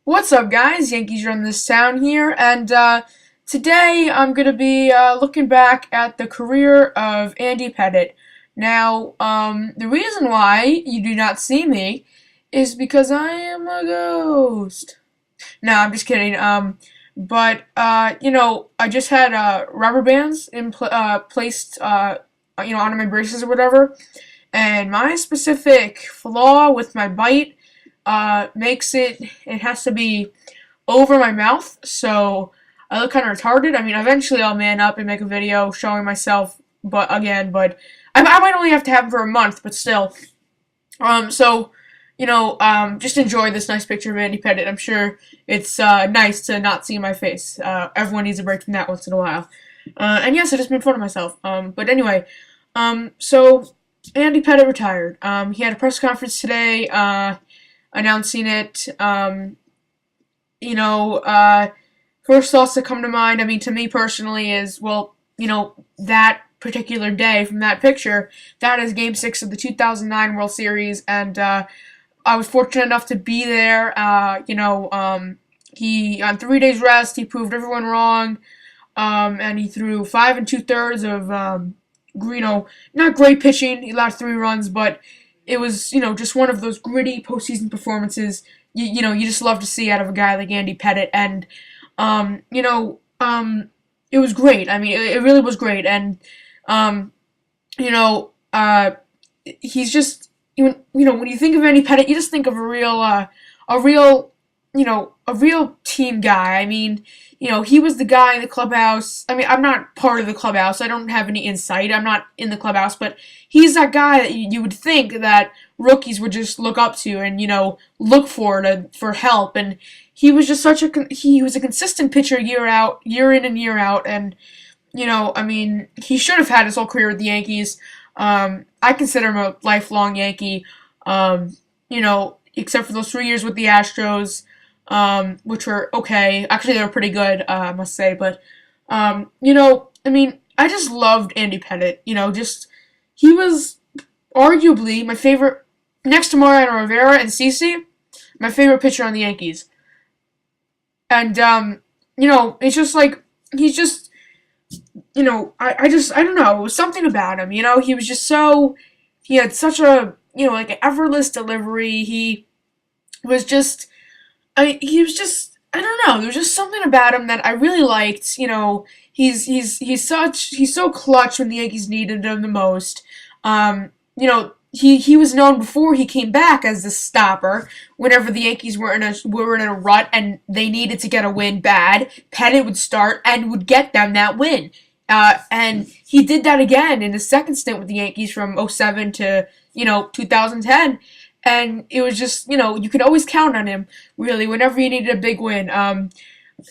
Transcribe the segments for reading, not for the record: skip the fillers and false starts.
What's up, guys? Yankees run this town here, and today I'm going to be looking back at the career of Andy Pettitte. Now, the reason why you do not see me is because I am a ghost. No, I'm just kidding. I just had rubber bands placed, on my braces or whatever, and my specific flaw with my bite makes it has to be over my mouth, so I look kind of retarded. I mean, eventually I'll man up and make a video showing myself, but I might only have to have it for a month, but still. Just enjoy this nice picture of Andy Pettitte. I'm sure it's nice to not see my face. Everyone needs a break from that once in a while. And yes, I just made fun of myself. But anyway, so Andy Pettitte retired. He had a press conference today, announcing it. First thoughts that come to mind, I mean, to me personally, is, that particular day from that picture, that is Game 6 of the 2009 World Series, and I was fortunate enough to be there. He, on 3 days rest, he proved everyone wrong, and he threw 5 2/3 of, not great pitching. He allowed 3 runs, but it was, just one of those gritty postseason performances you just love to see out of a guy like Andy Pettitte, and, it was great. I mean, it really was great, and, he's just, when you think of Andy Pettitte, you just think of a real team guy. I mean, he was the guy in the clubhouse. I mean, I'm not part of the clubhouse. I don't have any insight. I'm not in the clubhouse, but he's that guy that you would think that rookies would just look up to and, look for help. And he was just he was a consistent pitcher year in and year out. And, he should have had his whole career with the Yankees. I consider him a lifelong Yankee, except for those 3 years with the Astros, which were okay. Actually, they were pretty good, I must say. But, I just loved Andy Pettitte. He was arguably my favorite, next to Mariano Rivera and CC, my favorite pitcher on the Yankees. And, it's just like, he's just, I don't know, it was something about him, he was just he had such a, like an effortless delivery. He was just, I don't know, there was just something about him that I really liked. He's so clutch when the Yankees needed him the most. He was known before he came back as the stopper. Whenever the Yankees were in a rut and they needed to get a win bad, Pettitte would start and would get them that win. And he did that again in his second stint with the Yankees from 2007 to 2010. And it was just, you could always count on him, really, whenever you needed a big win.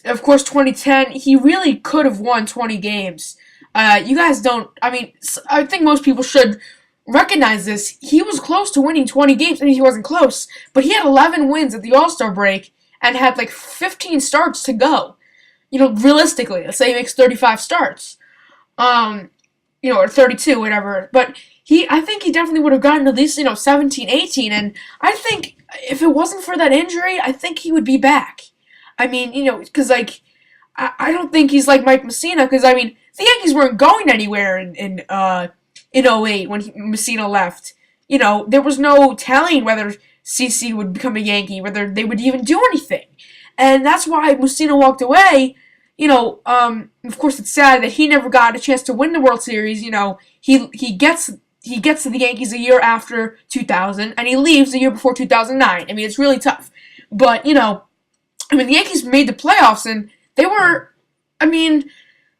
Of course, 2010, he really could have won 20 games. You guys don't, I think most people should recognize this. He was close to winning 20 games. I mean, he wasn't close, but he had 11 wins at the All-Star break and had like 15 starts to go. Realistically, let's say he makes 35 starts. Or 32, whatever. But I think he definitely would have gotten at least, 17, 18. And I think if it wasn't for that injury, I think he would be back. I mean, because, I don't think he's like Mike Messina, because, the Yankees weren't going anywhere in 08 when Messina left. There was no telling whether CC would become a Yankee, whether they would even do anything. And that's why Messina walked away. Of course, it's sad that he never got a chance to win the World Series. He gets to the Yankees a year after 2000, and he leaves a year before 2009. I mean, it's really tough. But, the Yankees made the playoffs, and they were,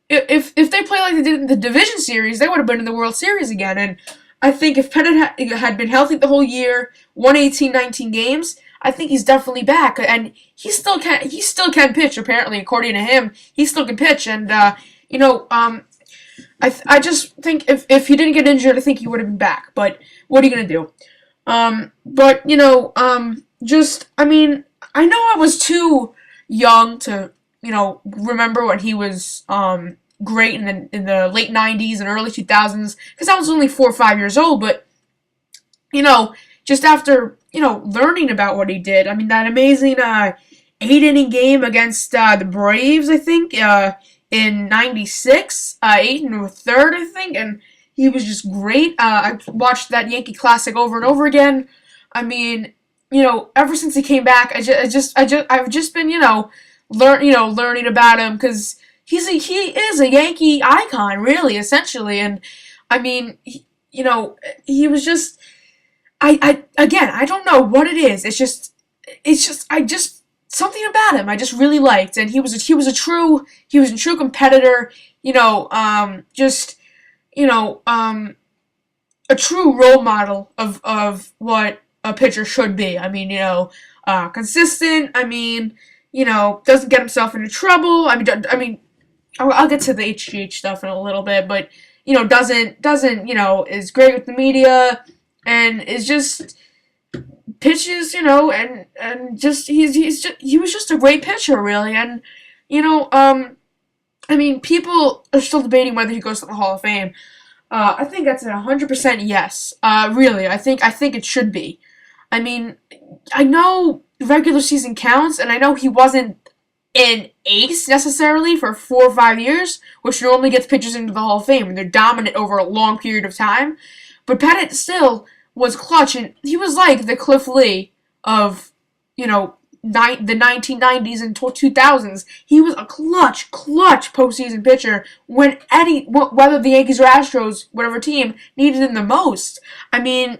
if they played like they did in the division series, they would have been in the World Series again. And I think if Pettitte had been healthy the whole year, won 18, 19 games, I think he's definitely back, and he still can pitch. Apparently, according to him, he still can pitch. And I just think if he didn't get injured, I think he would have been back. But what are you gonna do? I know I was too young to remember when he was great in the late 90s and early 2000s, because I was only 4 or 5 years old. But just after learning about what he did, that amazing 8-inning game against the Braves, I think, in '96, 8 1/3, I think, and he was just great. I watched that Yankee Classic over and over again. I mean, ever since he came back, I've just been, learning about him because he is a Yankee icon, really, essentially, and I mean, he was just, again, I don't know what it is. Something about him I just really liked, and he was a true competitor. Just a true role model of what a pitcher should be. I mean, consistent. I mean, doesn't get himself into trouble. I'll get to the HGH stuff in a little bit, but doesn't is great with the media, and is just pitches, and just he was just a great pitcher, really, and people are still debating whether he goes to the Hall of Fame. I think that's 100% yes. Really, I think it should be. I mean, I know regular season counts, and I know he wasn't an ace necessarily for 4 or 5 years, which normally gets pitchers into the Hall of Fame, and they're dominant over a long period of time. But Pettitte still was clutch, and he was like the Cliff Lee of, the 1990s and 2000s. He was a clutch postseason pitcher when whether the Yankees or Astros, whatever team, needed him the most. I mean,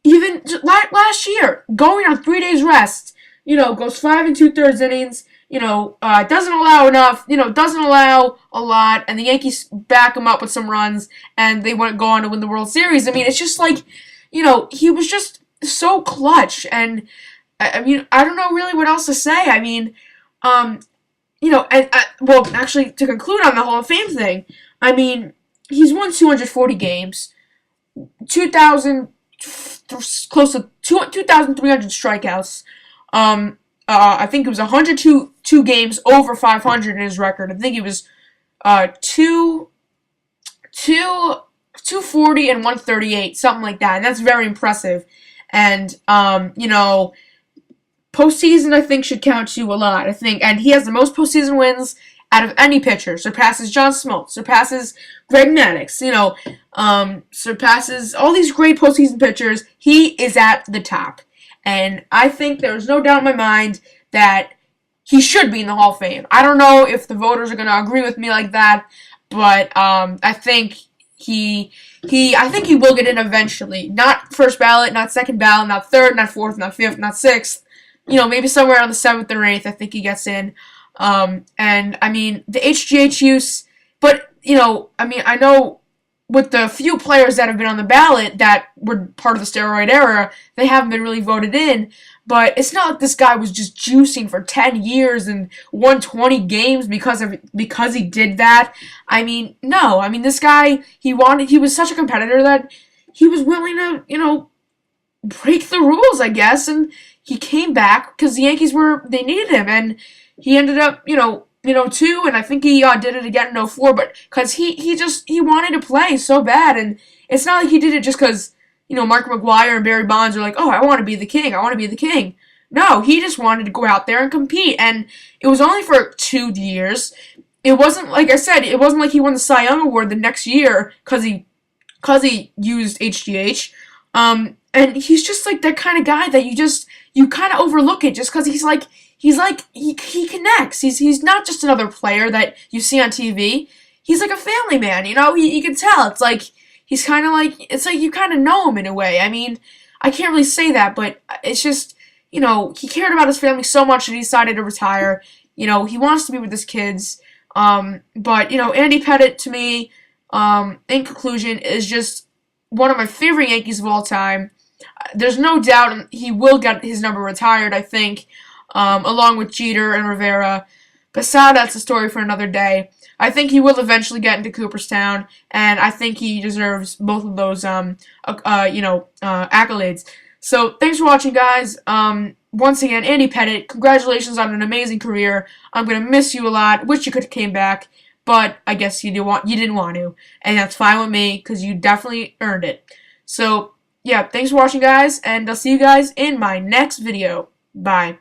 even last year, going on 3 days rest, goes 5 2/3 innings, doesn't allow a lot, and the Yankees back him up with some runs, and they go on to win the World Series. I mean, it's just like, he was just so clutch, and I mean, I don't know really what else to say. I mean, well, actually, to conclude on the Hall of Fame thing, I mean, he's won 240 games, 2,000, close to 2,300 strikeouts. I think it was 102 games over 500 in his record. I think he was 240 and 138, something like that. And that's very impressive. And postseason I think should count to a lot. I think, and he has the most postseason wins out of any pitcher. Surpasses John Smoltz, surpasses Greg Maddux, surpasses all these great postseason pitchers. He is at the top. And I think there's no doubt in my mind that he should be in the Hall of Fame. I don't know if the voters are going to agree with me like that, but I think he will get in eventually. Not first ballot, not second ballot, not third, not fourth, not fifth, not sixth. Maybe somewhere on the 7th or 8th, I think he gets in. And I mean, the HGH use, but I know with the few players that have been on the ballot that were part of the steroid era, they haven't been really voted in. But it's not like this guy was just juicing for 10 years and won 20 games because he did that. I mean, no. I mean, this guy, he was such a competitor that he was willing to, break the rules, I guess, and he came back because the Yankees they needed him, and he ended up, 2, and I think he did it again in '04, but because he wanted to play so bad, and it's not like he did it just because, Mark McGwire and Barry Bonds are like, oh, I want to be the king, No, he just wanted to go out there and compete, and it was only for 2 years. It wasn't, like I said, it wasn't like he won the Cy Young Award the next year because he used HGH, and he's just like that kind of guy that you kind of overlook it just because he connects. He's not just another player that you see on TV. He's like a family man, you can tell. It's like he's kind of like, it's like you kind of know him in a way. I mean, I can't really say that, but it's just, he cared about his family so much that he decided to retire. He wants to be with his kids. But Andy Pettitte to me, in conclusion, is just one of my favorite Yankees of all time. There's no doubt he will get his number retired, I think, along with Jeter and Rivera. But that's a story for another day. I think he will eventually get into Cooperstown, and I think he deserves both of those, accolades. So thanks for watching, guys. Once again, Andy Pettitte, congratulations on an amazing career. I'm gonna miss you a lot. Wish you could have came back, but I guess you didn't want to, and that's fine with me because you definitely earned it. So yeah, thanks for watching, guys, and I'll see you guys in my next video. Bye.